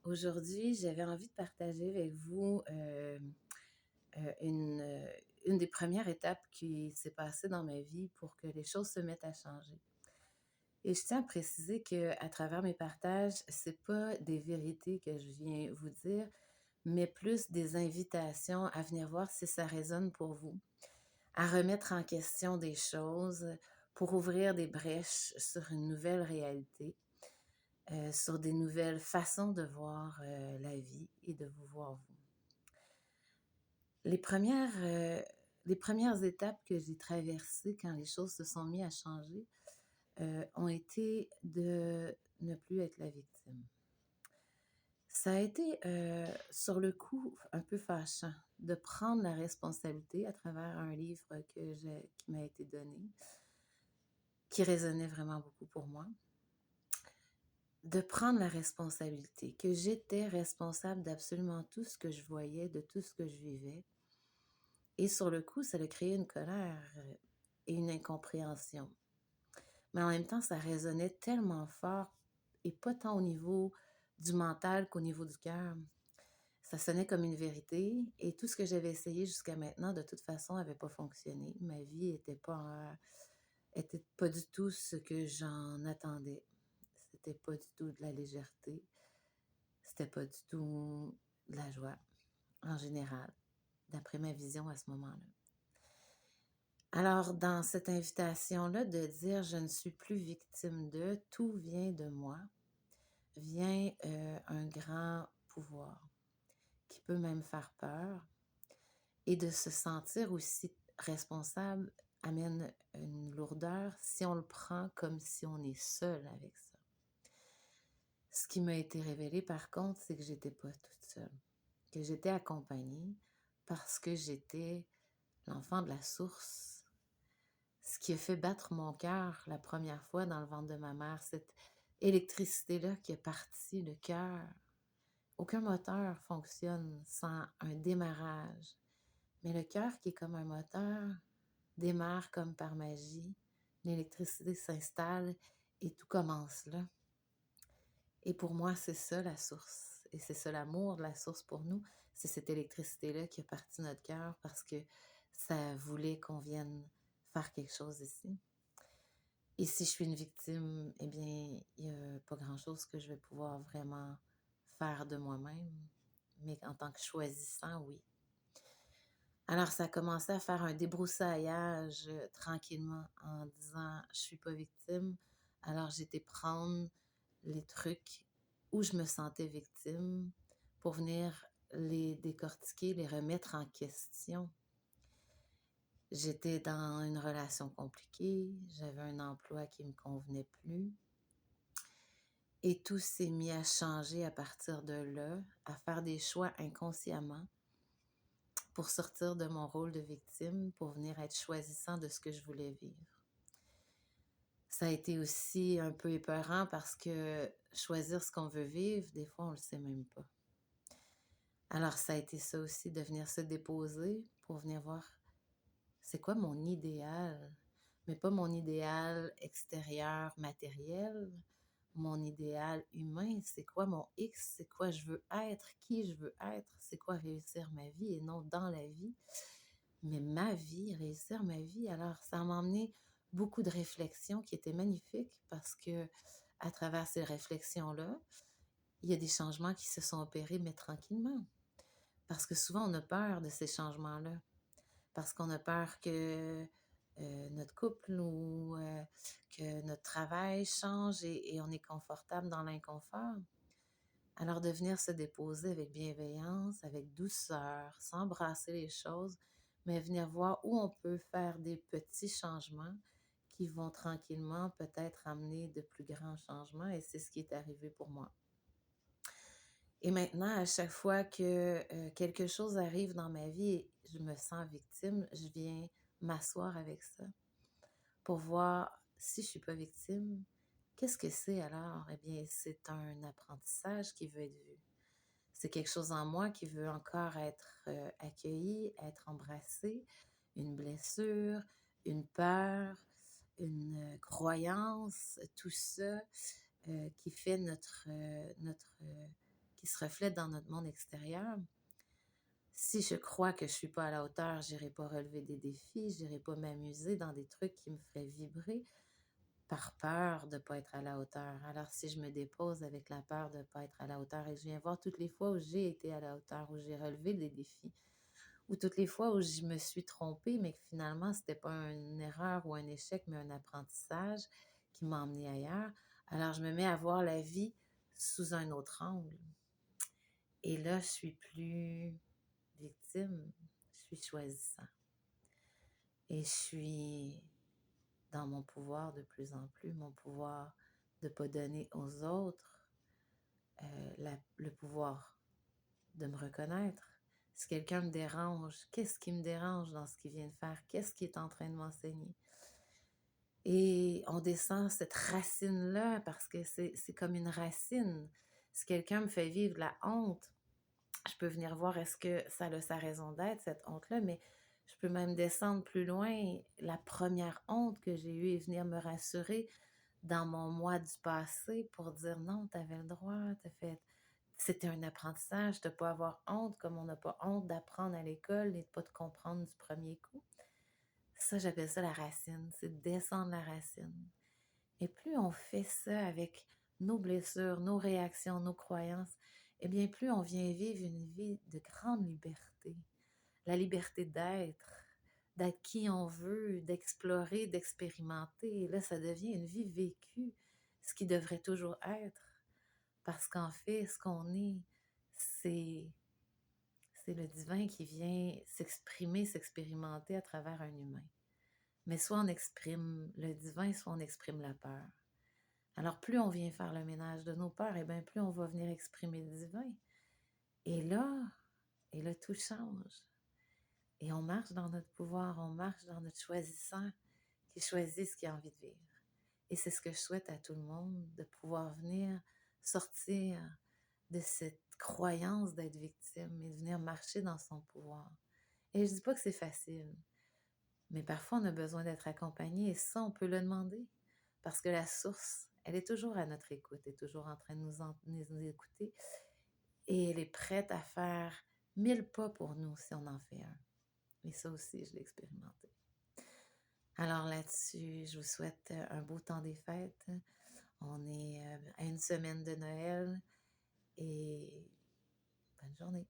Aujourd'hui, j'avais envie de partager avec vous, une, une des premières étapes qui s'est passée dans ma vie pour que les choses se mettent à changer. Et je tiens à préciser qu'à travers mes partages, c'est pas des vérités que je viens vous dire, mais plus des invitations à venir voir si ça résonne pour vous, à remettre en question des choses, pour ouvrir des brèches sur une nouvelle réalité, sur des nouvelles façons de voir, la vie et de vous voir vous. Les premières, heu, les premières étapes que j'ai traversées quand les choses se sont mis à changer, ont été de ne plus être la victime. Ça a été, sur le coup, un peu fâchant de prendre la responsabilité à travers un livre qui m'a été donné, qui résonnait vraiment beaucoup pour moi, de prendre la responsabilité, que j'étais responsable d'absolument tout ce que je voyais, de tout ce que je vivais. Et sur le coup, ça a créé une colère, et une incompréhension. Mais en même temps, ça résonnait tellement fort et pas tant au niveau du mental qu'au niveau du cœur. Ça sonnait comme une vérité et tout ce que j'avais essayé jusqu'à maintenant, de toute façon, avait pas fonctionné. Ma vie était pas du tout ce que j'en attendais. C'était pas du tout de la légèreté, c'était pas du tout de la joie, en général, d'après ma vision à ce moment-là. Alors, dans cette invitation-là de dire: «Je ne suis plus victime de, tout vient de moi», vient, un grand pouvoir qui peut même faire peur, et de se sentir aussi responsable amène une lourdeur si on le prend comme si on est seul avec ça. Ce qui m'a été révélé par contre, c'est que j'étais pas toute seule, que j'étais accompagnée parce que j'étais l'enfant de la source. Ce qui a fait battre mon cœur la première fois dans le ventre de ma mère, cette électricité-là qui a parti le cœur. Aucun moteur fonctionne sans un démarrage, mais le cœur qui est comme un moteur démarre comme par magie. L'électricité s'installe et tout commence là. Et pour moi, c'est ça la source et c'est ça l'amour de la source pour nous. C'est cette électricité-là qui a parti notre cœur parce que ça voulait qu'on vienne faire quelque chose ici. Et si je suis une victime, eh bien, il y a pas grand-chose que je vais pouvoir vraiment faire de moi-même, mais en tant que choisissant, oui. Alors ça a commencé à faire un débroussaillage, tranquillement en disant: «Je suis pas victime». Alors j'ai été prendre les trucs où je me sentais victime pour venir les décortiquer, les remettre en question. J'étais dans une relation compliquée, j'avais un emploi qui me convenait plus. Et tout s'est mis à changer à partir de là, à faire des choix inconsciemment pour sortir de mon rôle de victime, pour venir être choisissant de ce que je voulais vivre. Ça a été aussi un peu épeurant parce que choisir ce qu'on veut vivre, des fois, on le sait même pas. Alors, ça a été ça aussi, de venir se déposer pour venir voir c'est quoi mon idéal, mais pas mon idéal extérieur matériel, mon idéal humain, c'est quoi mon X, c'est quoi je veux être, qui je veux être, c'est quoi réussir ma vie et non dans la vie, mais ma vie, réussir ma vie. Alors, ça m'a emmené beaucoup de réflexions qui étaient magnifiques parce que à travers ces réflexions-là, il y a des changements qui se sont opérés, mais tranquillement. Parce que souvent, on a peur de ces changements-là. Parce qu'on a peur que notre couple ou que notre travail change et on est confortable dans l'inconfort. Alors de venir se déposer avec bienveillance, avec douceur, sans brasser les choses, mais venir voir où on peut faire des petits changements qui vont tranquillement peut-être amener de plus grands changements et c'est ce qui est arrivé pour moi. Et maintenant, à chaque fois que, quelque chose arrive dans ma vie et je me sens victime, je viens m'asseoir avec ça pour voir si je suis pas victime, qu'est-ce que c'est alors? Eh bien, c'est un apprentissage qui veut être vu. C'est quelque chose en moi qui veut encore être, accueilli, être embrassé, une blessure, une peur, une, croyance, tout ça, qui fait qui se reflète dans notre monde extérieur. Si je crois que je suis pas à la hauteur, j'irai pas relever des défis, j'irai pas m'amuser dans des trucs qui me feraient vibrer par peur de pas être à la hauteur. Alors si je me dépose avec la peur de pas être à la hauteur et je viens voir toutes les fois où j'ai été à la hauteur, où j'ai relevé des défis, ou toutes les fois où je me suis trompée, mais que finalement c'était pas une erreur ou un échec, mais un apprentissage qui m'a emmené ailleurs, alors je me mets à voir la vie sous un autre angle. Et là, je suis plus victime, je suis choisissant. Et je suis dans mon pouvoir de plus en plus, mon pouvoir de ne pas donner aux autres le pouvoir de me reconnaître. Si quelqu'un me dérange, qu'est-ce qui me dérange dans ce qu'il vient de faire? Qu'est-ce qu'il est en train de m'enseigner? Et on descend cette racine-là parce que c'est comme une racine. Si quelqu'un me fait vivre la honte, je peux venir voir est-ce que ça a sa raison d'être, cette honte-là, mais je peux même descendre plus loin, la première honte que j'ai eue et venir me rassurer dans mon moi du passé pour dire non, tu avais le droit, c'était un apprentissage, de ne pas avoir honte, comme on n'a pas honte d'apprendre à l'école et de ne pas te comprendre du premier coup. Ça, j'appelle ça la racine, c'est descendre la racine. Et plus on fait ça avec nos blessures, nos réactions, nos croyances, eh bien, plus on vient vivre une vie de grande liberté. La liberté d'être qui on veut, d'explorer, d'expérimenter. Et là, ça devient une vie vécue, ce qui devrait toujours être. Parce qu'en fait, ce qu'on est, c'est, c'est le divin qui vient s'exprimer, s'expérimenter à travers un humain. Mais soit on exprime le divin, soit on exprime la peur. Alors, plus on vient faire le ménage de nos peurs, et bien plus on va venir exprimer le divin. Et là, tout change. Et on marche dans notre pouvoir, on marche dans notre choisissant qui choisit ce qu'il a envie de vivre. Et c'est ce que je souhaite à tout le monde, de pouvoir venir sortir de cette croyance d'être victime et de venir marcher dans son pouvoir. Et je dis pas que c'est facile, mais parfois on a besoin d'être accompagné et ça, on peut le demander. Parce que la source, elle est toujours à notre écoute, elle est toujours en train de nous écouter et elle est prête à faire 1000 pas pour nous si on en fait un. Et ça aussi, je l'ai expérimenté. Alors là-dessus, je vous souhaite un beau temps des fêtes. On est à une semaine de Noël et bonne journée.